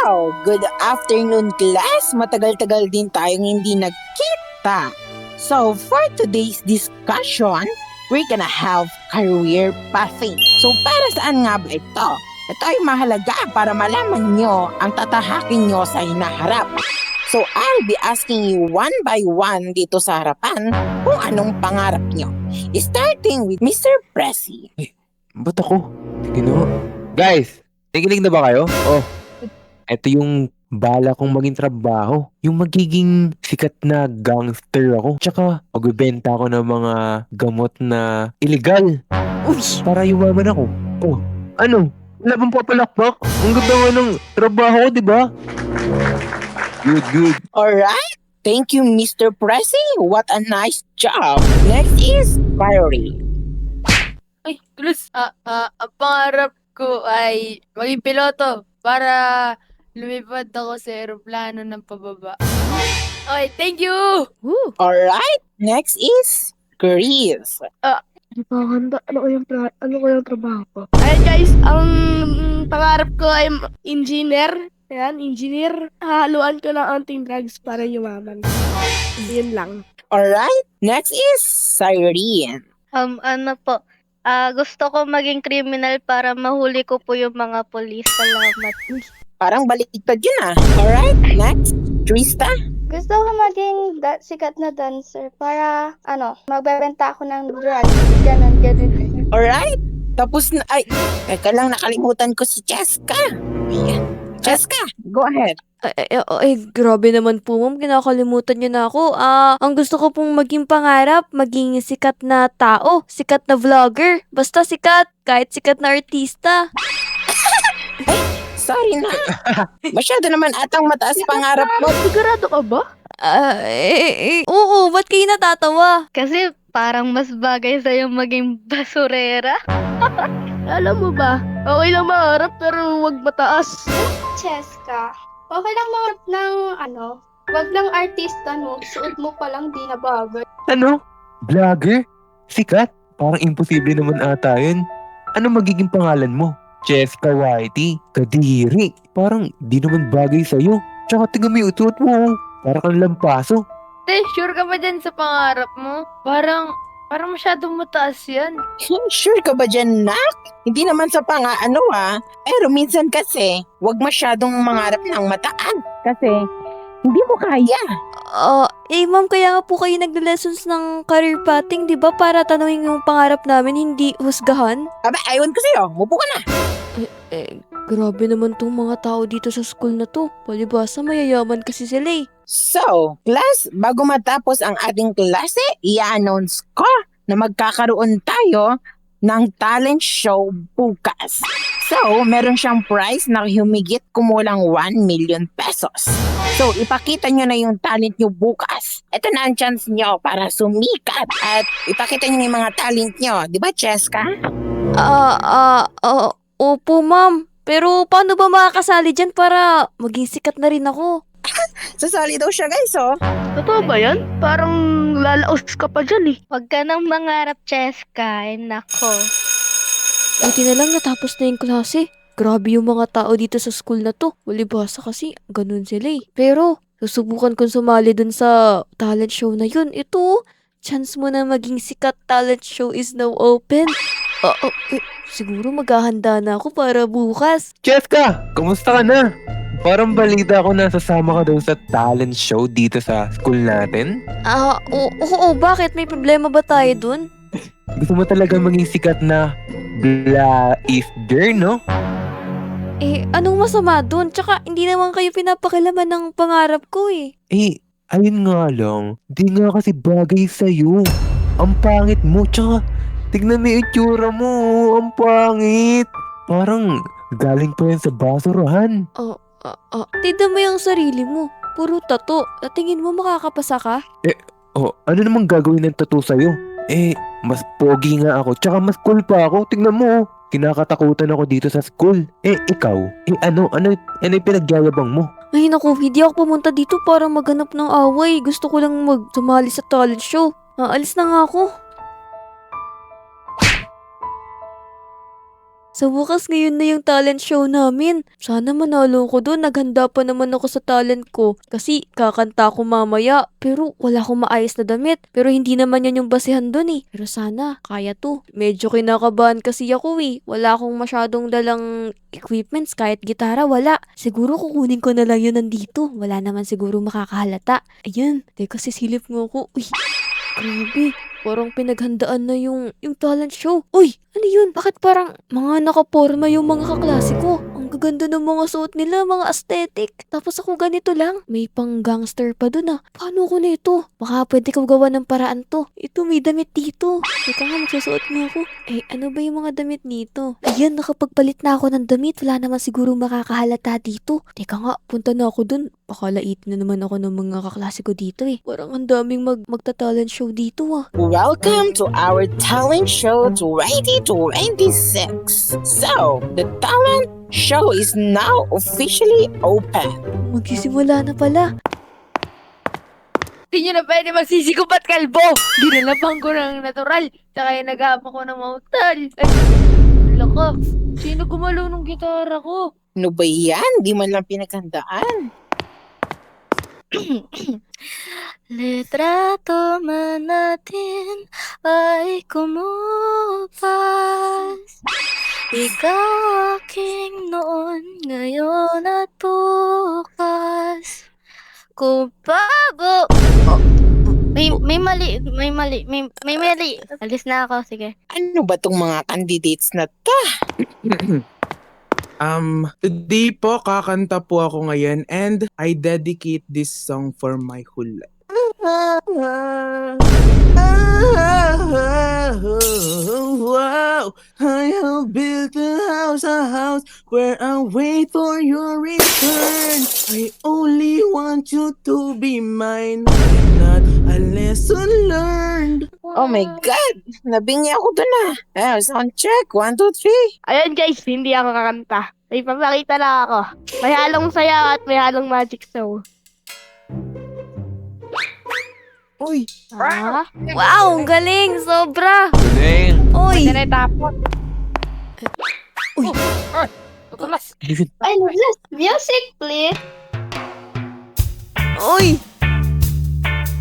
Good afternoon class. Matagal-tagal din tayong hindi nagkita. So, for today's discussion, we're gonna have career pathing. So, para saan nga ba ito? Ito ay mahalaga para malaman nyo ang tatahakin nyo sa hinaharap. So, I'll be asking you one by one dito sa harapan kung anong pangarap nyo. Starting with Mr. Pressy. Ba't ako? Sige na. Guys, nakikinig na ba kayo? Oh, ito yung bala kong maging trabaho. Yung magiging sikat na gangster ako. Tsaka, magbibenta ako ng mga gamot na illegal. Uy! Para yumaman ako. Oh, ano? Wala bang papalakpak? Ang ganda nga ng trabaho ko, di ba? Good. Alright. Thank you, Mr. Pressy. What a nice job. Next is Kyrie. Ay, Cruz, ang pangarap ko ay maging piloto para lumipad ako sa eroplano ng pababa. Okay, thank you! Woo! Alright. Next is Chris. Ano kayang trabaho ko? Ayun guys, ang pangarap ko ay engineer. Ayan, engineer. Hahaluan ko ng anting drugs para yumaman. Yun lang. Alright. Next is Cyrene. Ano po, gusto ko maging criminal para mahuli ko po yung mga polis. Salamat. Parang baliktad yun ah. Alright. Next, Trista. Gusto ko maging sikat na dancer para, magbebenta ako ng drugs. Ganon. Alright. Tapos na, ay, teka lang, nakalimutan ko si Cheska. Ayan. Cheska, go ahead. Grabe naman po, ma'am. Kinakalimutan niyo na ako. Ang gusto ko pong maging pangarap, maging sikat na tao, sikat na vlogger. Basta sikat, kahit sikat na artista. Sorry na. Masyado naman atang mataas pangarap mo. Sigurado ka ba? Oo, ba't kayo natatawa? Kasi parang mas bagay sa'yo maging basurera. Alam mo ba, okay lang maharap pero huwag mataas. Cheska, okay lang mangarap ng, wag lang artista, no? Suot mo pa lang di na bagay. Ano? Vlogger? Sikat? Parang imposible naman ata yun. Ano magiging pangalan mo? Cheska Whitey? Kadiri? Parang di naman bagay sa'yo. Tsaka tingnan mo yung utot mo. Parang kang lampaso. Sure ka ba dyan sa pangarap mo? Parang masyadong mataas yan. Sure ka ba dyan, Nak? Hindi naman sa pang-ano Pero minsan kasi, wag masyadong mangarap ng mataan. Kasi, hindi mo kaya. Ma'am, kaya nga po kayo nagla-lessons ng career pathing, di ba? Para tanungin yung pangarap namin, hindi husgahan? Aba, aywan ko sa'yo. Mupo ka na. Grabe naman tong mga tao dito sa school na to. Palibasa, mayayaman kasi sila eh. So, class, bago matapos ang ating klase, i-announce ko na magkakaroon tayo ng talent show bukas. So, meron siyang prize na humigit kumulang 1 million pesos. So, ipakita nyo na yung talent nyo bukas. Ito na ang chance nyo para sumikat at ipakita nyo na yung mga talent nyo. Di ba, Cheska? Opo, ma'am. Pero paano ba makakasali dyan para maging sikat na rin ako? Sasali daw siya, guys, oh. Totoo ba yan? Parang lalaos ka pa dyan eh. Huwag ka nang mangarap, Cheska. Ay, nako. Buti na lang natapos na yung klase. Grabe yung mga tao dito sa school na to. Walibasa kasi, ganun sila eh. Pero, susubukan kong sumali dun sa talent show na yun. Ito, chance mo na maging sikat. Talent show is now open. Siguro maghahanda na ako para bukas. Cheska! Kamusta ka na? Parang balita ko na sasama ka daw sa talent show dito sa school natin. Oo, bakit? May problema ba tayo dun? Gusto mo talaga maging sikat na blaister, no? Anong masama dun? Tsaka, hindi naman kayo pinapakilaman ng pangarap ko eh. Ayun nga lang. Di nga kasi bagay sa'yo. Ang pangit mo, tsaka tignan mo yung itsura mo. Ang pangit. Parang galing pa yan sa basurahan. Tignan mo yung sarili mo. Puro tato. Tingin mo makakapasa ka? Ano namang gagawin ng tattoo sa'yo? Mas pogi nga ako, tsaka mas cool pa ako. Tignan mo, kinakatakutan ako dito sa school. Ikaw? Ano yung pinagyayabang mo? Ay naku, hindi ako pumunta dito para maghanap ng away. Gusto ko lang sumali sa talent show. Alis na nga ako. Sa wakas ngayon na yung talent show namin. Sana manalo ko doon. Naghanda pa naman ako sa talent ko. Kasi kakanta ko mamaya. Pero wala akong maayos na damit. Pero hindi naman yan yung basihan doon eh. Pero sana, kaya to. Medyo kinakabahan kasi ako eh. Wala akong masyadong dalang equipments. Kahit gitara, wala. Siguro kukunin ko na lang yun nandito. Wala naman siguro makakahalata. Ayun. Teka, sisilip nga ako. Uy, grabe. Parang pinaghandaan na yung talent show. Uy, ano yun? Bakit parang mga nakaporma yung mga kaklase ko? Ang gaganda ng mga suot nila, mga aesthetic. Tapos ako ganito lang. May pang gangster pa dun ah. Paano ko na ito? Baka pwede ko gawa ng paraan to. Ito, may damit dito. Teka nga, magsusuot nga ako. Eh, ano ba yung mga damit nito? Ayan, nakapagpalit na ako ng damit. Wala naman siguro makakahalata dito. Teka nga, punta na ako dun. Baka laitin na naman ako ng mga kaklase ko dito eh. Parang ang daming magta-talent show dito ah. Welcome to our talent show 2026. So, the talent show is now officially open. Magsisimula na pala. Hindi nyo na pwede magsisikup at kalbo. Ginalapang ko ng natural. Tsaka yung naghahap ako ng mautal. Ay, loko. Sino gumalo ng gitara ko? Ano ba yan? Di man lang pinaghandaan. Litrato man natin ay kumupas. Ikaw aking noon, ngayon at bukas. Kung bago... Oh, may mali. Alis na ako, sige. Ano ba tong mga candidates na to? Today po, kakanta po ako ngayon and I dedicate this song for my whole life. Wow, I have built a house where I wait for your return. I only want you to be mine, and not a lesson learned. Oh my God! Nabingi ako dun ah. Sound check. 1, 2, 3. Ayun guys, hindi ako kakanta. May papakita lang ako. May halong saya at may halong magic show. Uy! Ah? Wow, ang galing! Sobra! Galing. Uy! Pwede na itapon. Tutulas. Ay, music, please. Uy!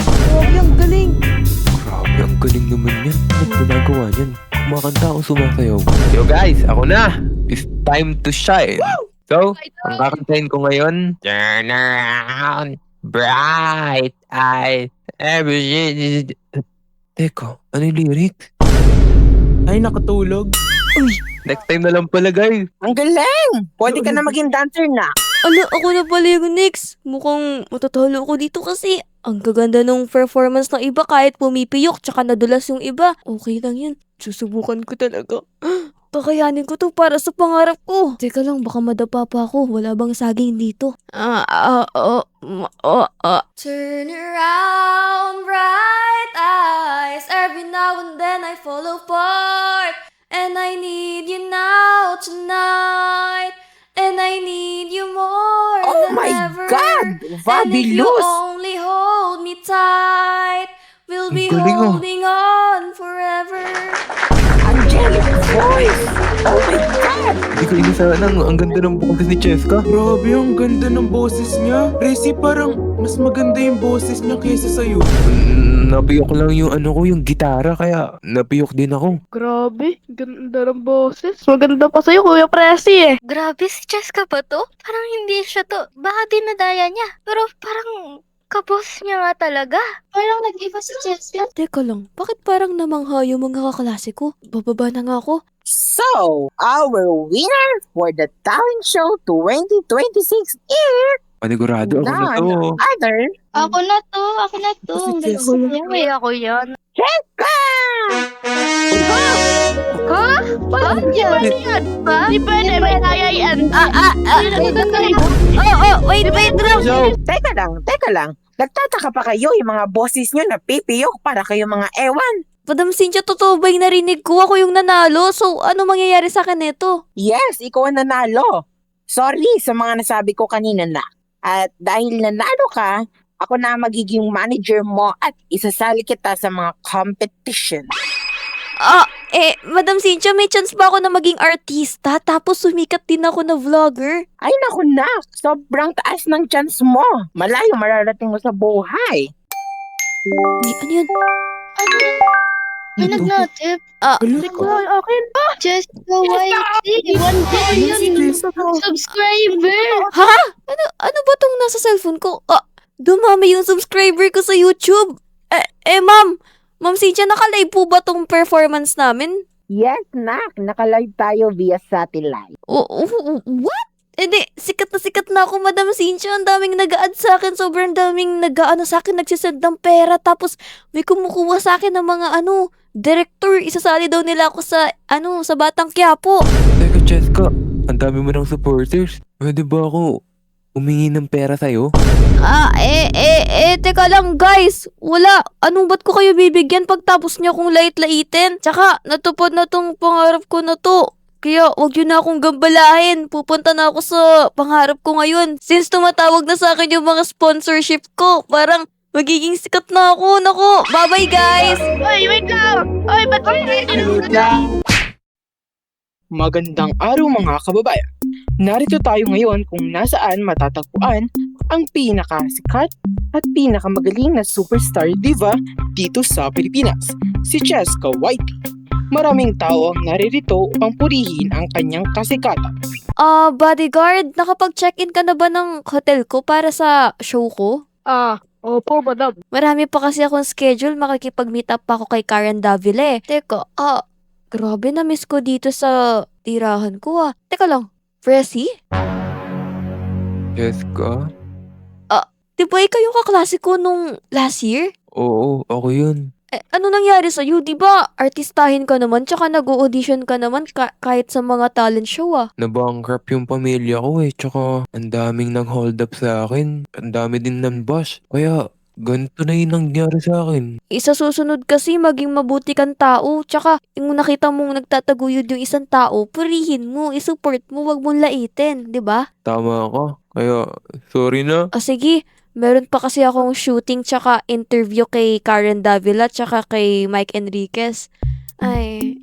Grabe, ang galing! Grabe, ang galing naman yan. Ano ginagawa niyan? Kumakanta ako, sumasayaw. Yo guys, ako na! It's time to shine. So, ang kakantahin ko ngayon, turn around, bright eyes, everything. Teka, ano yung lyric? Ay, nakatulog. Next time na lang pala guys. Ang galing! Pwede ka na maging dancer na. Ano, ako na pala yung next. Mukhang matatalo ko dito kasi ang gaganda ng performance ng iba kahit pumipiyok tsaka nadulas yung iba. Okay lang yan. Susubukan ko talaga. Kakayanin ko to para sa pangarap ko. Teka lang, baka madapa pa ako. Wala bang saging dito? Turn around, bright eyes. Every now and then I fall apart. And I need you now, tonight. And I need you more Oh than my ever. God! And if you Fabulous! only hold me tight, we'll be Ang galing, ah. holding on forever. Angelic voice! Oh my God! Hindi ko inasahan ang ganda ng boses ni Cheska. Grabe, ang ganda ng boses niya. Resi, parang mas maganda yung boses niya kaysa sa'yo. Napiyok lang yung yung gitara, kaya napiyok din ako. Grabe, ganda ng boses. Maganda pa sa'yo, Kuya Presi eh. Grabe, si Cheska ba to? Parang hindi siya to. Baka dinadaya niya. Pero parang kabos niya nga talaga. Parang nag-iba si Cheska. Teka lang, bakit parang namangha yung mga kaklase ko? Bababa na nga ako. So, our winner for the talent show 2026 is Panigurado ako na to. none other Ako na to. Si Ang Cheska. galing niya eh. Ako yan. Cheska! Bakit yan? Di pwede, may kaya yan. Wait, lang. Teka lang. Nagtataka pa kayo yung mga bosses nyo na pipiyok para kayo mga ewan. Madam Cynthia, totoo ba yung narinig ko? Ako yung nanalo. So, ano mangyayari sa akin nito? Yes, ikaw ang nanalo. Sorry sa mga nasabi ko kanina na. At dahil nanalo ka, ako na magiging manager mo at isasali kita sa mga competition. Madam Cynthia, may chance ba ako na maging artista tapos sumikat din ako na vlogger? Ay naku nak, sobrang taas ng chance mo. Malayo mararating mo sa buhay. Ano yun? Ano yun? May nag-notif. Nicole, okay na. Jessica Whitey, 1 billion subscriber. Ha? Ano ba tong nasa cellphone ko? Dumami yung subscriber ko sa YouTube. Ma'am. Ma'am Cynthia, naka-live po ba tong performance namin? Yes nak, nakalive tayo via satellite. What? Sikat na ako, Madam Cynthia. Ang daming nag-a-add sa akin. Sobrang daming nag-aano sa akin, nagsisend ng pera. Tapos, may kumukuha sa akin ng mga director. Isasali daw nila ako sa Batang Quiapo. Teka, Cheska, ang dami mo ng supporters. Pwede ba ako humingi ng pera sa'yo? Teka lang, guys. Wala. Ba't ko kayo bibigyan pagtapos niyo akong lait-laitin? Tsaka, natupad na tong pangarap ko na to. Kaya, wag yun na akong gambalahin. Pupunta na ako sa pangarap ko ngayon. Since tumatawag na sa akin yung mga sponsorship ko, parang magiging sikat na ako. Nako, bye-bye guys! Oy, wait lang. Oy, ba't Magandang araw mga kababayan. Narito tayo ngayon kung nasaan matatagpuan ang pinakasikat at pinakamagaling na superstar diva dito sa Pilipinas, si Jessica Whitey. Maraming tao ang naririto upang purihin ang kanyang kasikatan. Bodyguard, nakapag-check-in ka na ba ng hotel ko para sa show ko? Opo, madam. Marami pa kasi akong schedule, makikipag-meet up pa ako kay Karen Davila. Teka, grabe na-miss ko dito sa tirahan ko Teka lang, Pressy? Cheska? Di ba ikaw yung kaklase ko nung last year? Oo, ako yun. Ano nangyari sa'yo? Di ba artistahin ka naman tsaka nag-audition ka naman kahit sa mga talent show Nabankrupt yung pamilya ko tsaka ang daming nag-hold up sa akin. Ang dami din ng-bash. Kaya, ganito na yung nangyari sa akin. Isa susunod kasi maging mabuti kang tao. Tsaka, yung nakita mong nagtataguyod yung isang tao, purihin mo, isupport mo, wag mong laitin, di ba? Tama ka. Kaya, sorry na. Sige, meron pa kasi akong shooting tsaka interview kay Karen Davila tsaka kay Mike Enriquez. Ay,